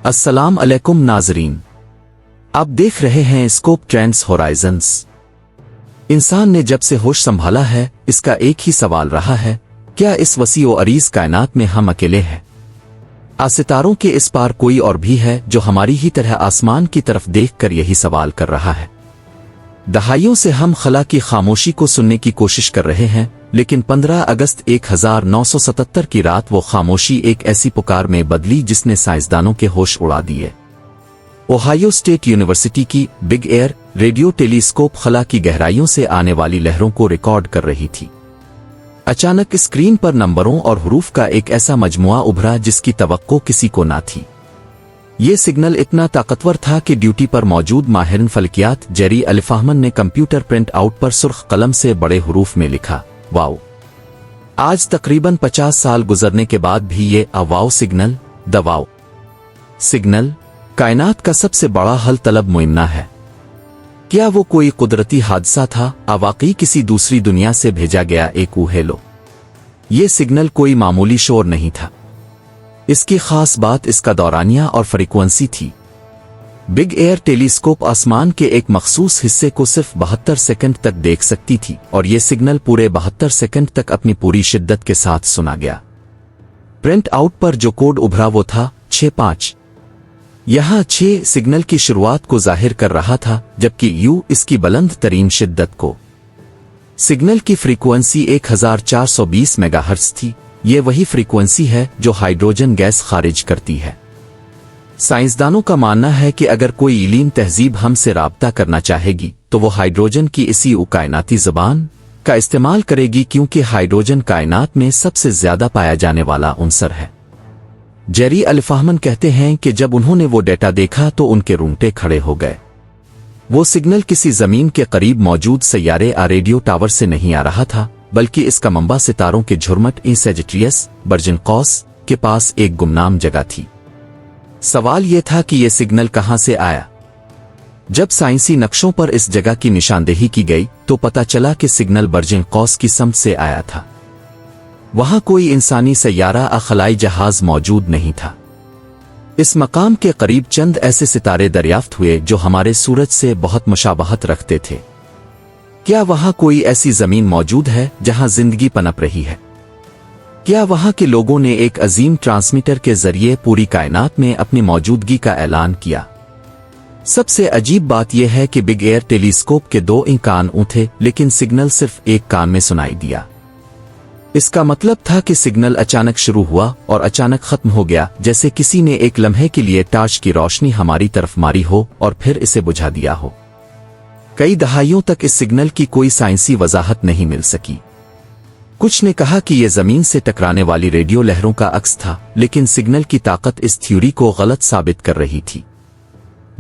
अस्सलाम अलैकुम नाजरीन, आप देख रहे हैं स्कोप ट्रेंड्स होराइजन्स। इंसान ने जब से होश संभाला है, इसका एक ही सवाल रहा है, क्या इस वसी व अरीज कायनात में हम अकेले हैं? सितारों के इस पार कोई और भी है जो हमारी ही तरह आसमान की तरफ देखकर यही सवाल कर रहा है? दहाइयों से हम खला की खामोशी को सुनने की कोशिश कर रहे हैं, लेकिन 15 अगस्त 1977 की रात वो खामोशी एक ऐसी पुकार में बदली जिसने साइंसदानों के होश उड़ा दिए। ओहायो स्टेट यूनिवर्सिटी की बिग एयर रेडियो टेलीस्कोप खला की गहराइयों से आने वाली लहरों को रिकॉर्ड कर रही थी। अचानक स्क्रीन पर नंबरों और हरूफ का एक ऐसा मजमुआ उभरा जिसकी तवक्को किसी को ना थी। ये सिग्नल इतना ताकतवर था कि ड्यूटी पर मौजूद माहिर फल्कियात जेरी अलिफाहमन ने कंप्यूटर प्रिंट आउट पर सुर्ख कलम से बड़े हरूफ में लिखा, वाओ। आज तकरीबन 50 साल गुजरने के बाद भी ये wow signal, the wow signal, कायनात का सबसे बड़ा हल तलब मुइम्ना है। क्या वो कोई कुदरती हादसा था, वाकई किसी दूसरी दुनिया से भेजा गया एक उहेलो? ये सिग्नल कोई मामूली शोर नहीं था। इसकी खास बात इसका दौरानिया और फ्रीक्वेंसी थी। बिग एयर टेलीस्कोप आसमान के एक मखसूस हिस्से को सिर्फ 72 सेकंड तक देख सकती थी, और यह सिग्नल पूरे 72 सेकंड तक अपनी पूरी शिद्दत के साथ सुना गया। प्रिंट आउट पर जो कोड उभरा वो था 65। यहां 6 सिग्नल की शुरुआत को जाहिर कर रहा था, जबकि यू इसकी बुलंद तरीन शिद्दत को। सिग्नल की फ्रीक्वेंसी 1420 मेगाहर्ट्ज थी। ये वही फ्रीक्वेंसी है जो हाइड्रोजन गैस खारिज करती है। साइंसदानों का मानना है कि अगर कोई इलीम तहजीब हमसे राब्ता करना चाहेगी तो वो हाइड्रोजन की इसी कायनाती ज़बान का इस्तेमाल करेगी, क्योंकि हाइड्रोजन कायनात में सबसे ज्यादा पाया जाने वाला उनसर है। जेरी अलिफाहमन कहते हैं कि जब उन्होंने वो डेटा देखा तो उनके रूंगटे खड़े हो गए। वो सिग्नल किसी जमीन के करीब मौजूद सैयारे रेडियो टावर से नहीं आ रहा था, बल्कि इसका मंबा सितारों के झुरमट सेजिटेरियस बर्जिन कौस के पास एक गुमनाम जगह थी। सवाल यह था कि यह सिग्नल कहां से आया। जब साइंसी नक्शों पर इस जगह की निशानदेही की गई तो पता चला कि सिग्नल बर्जिन कौस की समत से आया था। वहां कोई इंसानी सैयारा खलाई जहाज मौजूद नहीं था। इस मकाम के करीब चंद ऐसे सितारे दरियाफ्त हुए जो हमारे सूरज से बहुत मुशाबहत रखते थे। क्या वहां कोई ऐसी जमीन मौजूद है जहां जिंदगी पनप रही है? क्या वहां के लोगों ने एक अजीम ट्रांसमीटर के जरिए पूरी कायनात में अपनी मौजूदगी का ऐलान किया? सबसे अजीब बात यह है कि बिग एयर टेलीस्कोप के 2 कान थे, लेकिन सिग्नल सिर्फ एक कान में सुनाई दिया। इसका मतलब था कि सिग्नल अचानक शुरू हुआ और अचानक खत्म हो गया, जैसे किसी ने एक लम्हे के लिए टार्च की रोशनी हमारी तरफ मारी हो और फिर इसे बुझा दिया हो। कई दहाइयों तक इस सिग्नल की कोई साइंसी वजाहत नहीं मिल सकी। कुछ ने कहा कि यह जमीन से टकराने वाली रेडियो लहरों का अक्स था, लेकिन सिग्नल की ताकत इस थ्योरी को गलत साबित कर रही थी।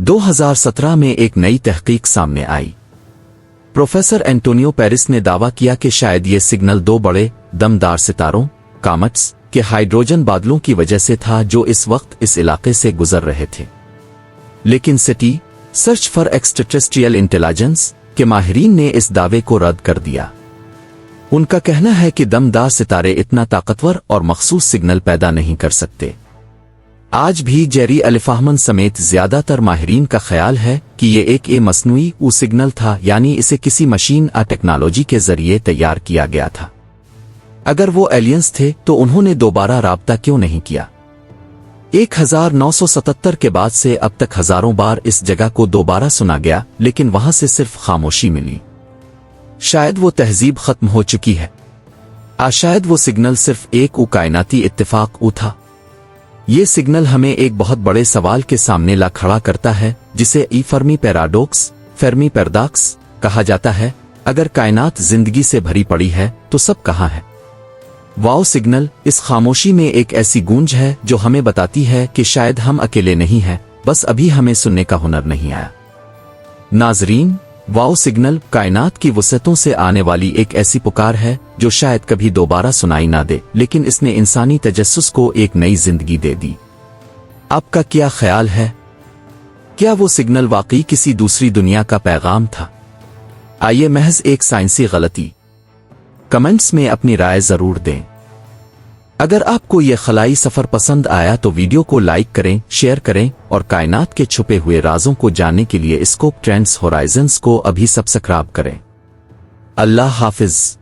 2017 में एक नई तहकीक सामने आई। प्रोफेसर एंटोनियो पेरिस ने दावा किया कि शायद ये सिग्नल 2 बड़े दमदार सितारों कामट्स के हाइड्रोजन बादलों की वजह से था जो इस वक्त इस इलाके से गुजर रहे थे। लेकिन सिटी सर्च फॉर एक्सट्राटेरेस्ट्रियल इंटेलिजेंस के माहिरीन ने इस दावे को रद्द कर दिया। उनका कहना है कि दमदार सितारे इतना ताकतवर और मखसूस सिग्नल पैदा नहीं कर सकते। आज भी जेरी अलिफाहमन समेत ज्यादातर माहिरीन का ख्याल है कि ये एक मसनूई सिग्नल था, यानी इसे किसी मशीन टेक्नोलॉजी के जरिए तैयार किया गया था। अगर वो एलियंस थे तो उन्होंने दोबारा राब्ता क्यों नहीं किया? 1977 के बाद से अब तक हजारों बार इस जगह को दोबारा सुना गया, लेकिन वहां से सिर्फ खामोशी मिली। शायद वो तहजीब खत्म हो चुकी है। शायद वो सिग्नल सिर्फ एक कायनाती इत्तेफाक था। ये सिग्नल हमें एक बहुत बड़े सवाल के सामने ला खड़ा करता है, जिसे फर्मी पैराडॉक्स कहा जाता है। अगर कायनात जिंदगी से भरी पड़ी है तो सब कहाँ है? वाओ सिग्नल इस खामोशी में एक ऐसी गूंज है जो हमें बताती है कि शायद हम अकेले नहीं हैं, बस अभी हमें सुनने का हुनर नहीं आया। नाजरीन, वाओ सिग्नल कायनात की वसअतों से आने वाली एक ऐसी पुकार है जो शायद कभी दोबारा सुनाई ना दे, लेकिन इसने इंसानी तजस्सुस को एक नई जिंदगी दे दी। आपका क्या ख्याल है? क्या वो सिग्नल वाकई किसी दूसरी दुनिया का पैगाम था? आइए महज एक साइंसी गलती कमेंट्स में अपनी राय जरूर दें। اگر آپ کو یہ خلائی سفر پسند آیا تو ویڈیو کو لائک کریں، شیئر کریں اور کائنات کے چھپے ہوئے رازوں کو جاننے کے لیے اسکوپ ٹرینڈز ہورائزنز کو ابھی سبسکرائب کریں۔ اللہ حافظ۔